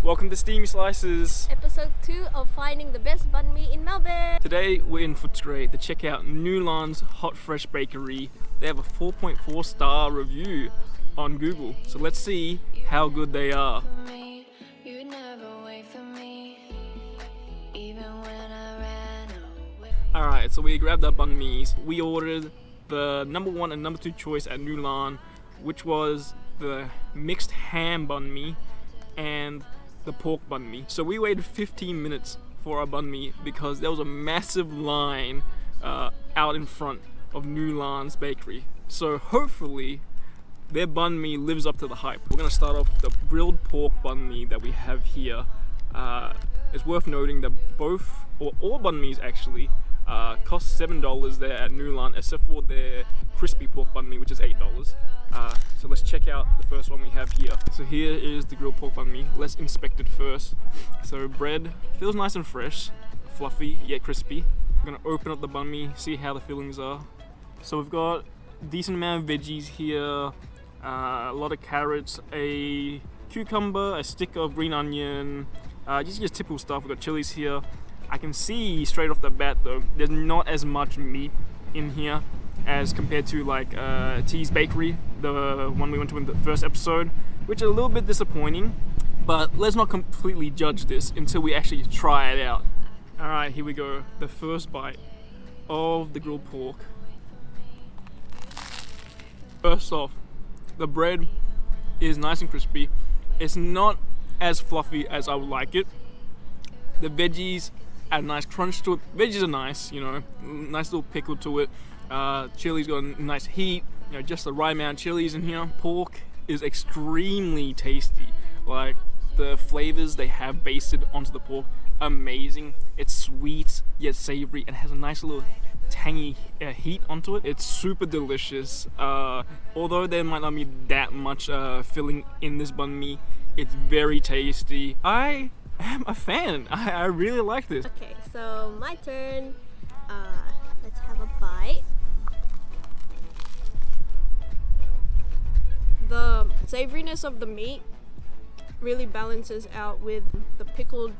Welcome to Steamy Slices. Episode 2 of finding the best banh mi in Melbourne. Today we're in Footscray to check out Nhu Lan's Hot Fresh Bakery. They have a 4.4 star review on Google, so let's see how good they are. Alright, so we grabbed our banh mi's. We ordered the number 1 and number 2 choice at Nhu Lan, which was the mixed ham banh mi and the pork banh mi. So we waited 15 minutes for our banh mi because there was a massive line out in front of Nhu Lan's bakery. So hopefully their banh mi lives up to the hype. We're gonna start off with the grilled pork banh mi that we have here. It's worth noting that all banh mi's actually cost $7 there at Nhu Lan, except for their crispy pork banh mi, which is $8. So let's check out the first one we have here. So here is the grilled pork banh mi. Let's inspect it first. So bread feels nice and fresh, fluffy yet crispy. I'm gonna open up the banh mi, see how the fillings are. So we've got a decent amount of veggies here, a lot of carrots, a cucumber, a stick of green onion, just typical stuff. We've got chilies here. I can see straight off the bat though, there's not as much meat in here as compared to like T's Bakery, the one we went to in the first episode, which is a little bit disappointing, but let's not completely judge this until we actually try it out. Alright, here we go, the first bite of the grilled pork. First off, the bread is nice and crispy. It's not as fluffy as I would like it. The veggies add a nice crunch to it. Veggies are nice, you know, nice little pickle to it. Chili's got a nice heat, you know, just the right amount of chilies in here. Pork is extremely tasty. Like, the flavors they have basted onto the pork, amazing. It's sweet yet savory and has a nice little tangy heat onto it. It's super delicious. Although there might not be that much filling in this banh mi, it's very tasty. I am a fan. I really like this. Okay, so my turn. Let's have a bite. The savoriness of the meat really balances out with the pickled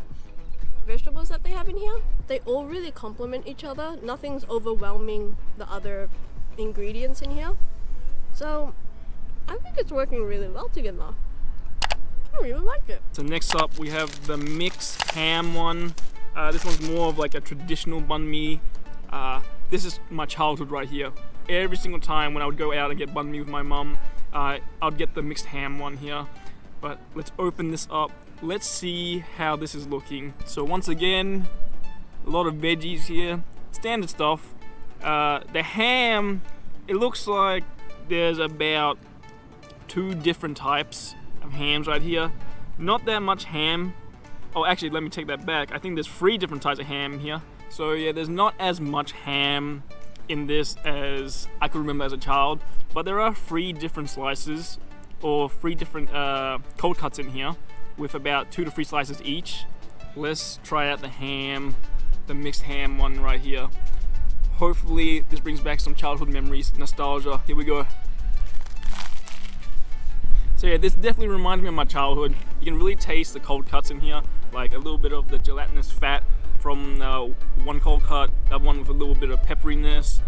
vegetables that they have in here. They all really complement each other. Nothing's overwhelming the other ingredients in here. So I think it's working really well together. I really like it. So next up we have the mixed ham one. This one's more of like a traditional banh mi. This is my childhood right here. Every single time when I would go out and get banh mi with my mum, I'd get the mixed ham one here. But let's open this up. Let's see how this is looking. So once again, a lot of veggies here. Standard stuff. The ham, it looks like there's about 2 different types of hams right here. Not that much ham. Oh, actually, let me take that back. I think there's 3 different types of ham here. So yeah, there's not as much ham in this as I could remember as a child, but there are 3 different slices or 3 different cold cuts in here with about 2 to 3 slices each. Let's try out the ham, the mixed ham one right here. Hopefully this brings back some childhood memories, nostalgia. Here we go. So yeah, this definitely reminds me of my childhood. You can really taste the cold cuts in here, like a little bit of the gelatinous fat from one cold cut, that one with a little bit of pepperiness.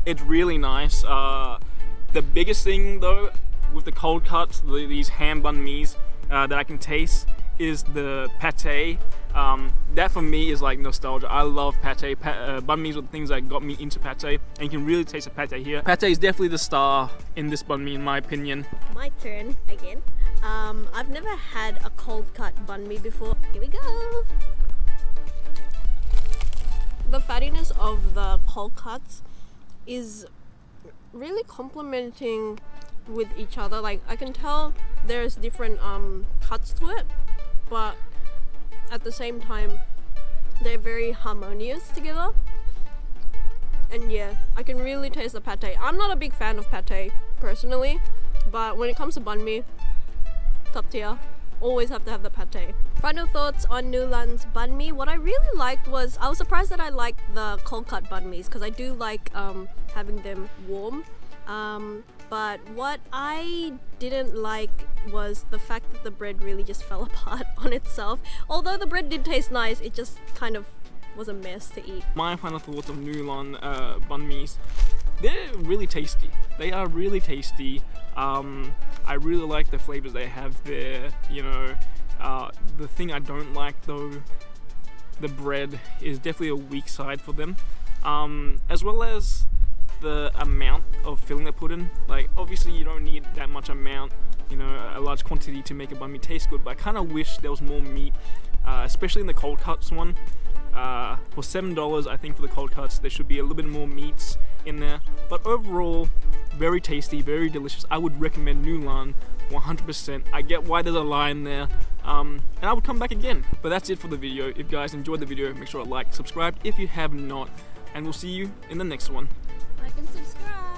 It's really nice. The biggest thing though with the cold cuts, these ham banh mi's that I can taste is the pate. That for me is like nostalgia. I love pate. Banh mi's were the things that got me into pate, and you can really taste the pate here. Pate is definitely the star in this banh mi in my opinion. My turn again. I've never had a cold cut banh mi before. Here we go. The fattiness of the cold cuts is really complementing with each other. Like, I can tell there's different cuts to it, but at the same time they're very harmonious together. And yeah, I can really taste the pate. I'm not a big fan of pate personally, but when it comes to banh mi, top tier. Always have to have the pate. Final thoughts on Nhu Lan's banh mi. What I really liked was, I was surprised that I liked the cold cut banh mi's because I do like having them warm. But what I didn't like was the fact that the bread really just fell apart on itself. Although the bread did taste nice, it just kind of was a mess to eat. My final thoughts of Nhu Lan banh mi's. They're really tasty. They are really tasty. I really like the flavors they have there. You know, the thing I don't like though, the bread is definitely a weak side for them. As well as the amount of filling they put in. Like, obviously you don't need that much amount, you know, a large quantity to make a banh mi taste good, but I kind of wish there was more meat, especially in the cold cuts one. For $7, I think for the cold cuts, there should be a little bit more meats in there. But overall, very tasty, very delicious. I would recommend Nhu Lan 100%. I get why there's a line there, and I would come back again. But that's it for the video. If you guys enjoyed the video, make sure to like, subscribe if you have not, and we'll see you in the next one. Like and subscribe.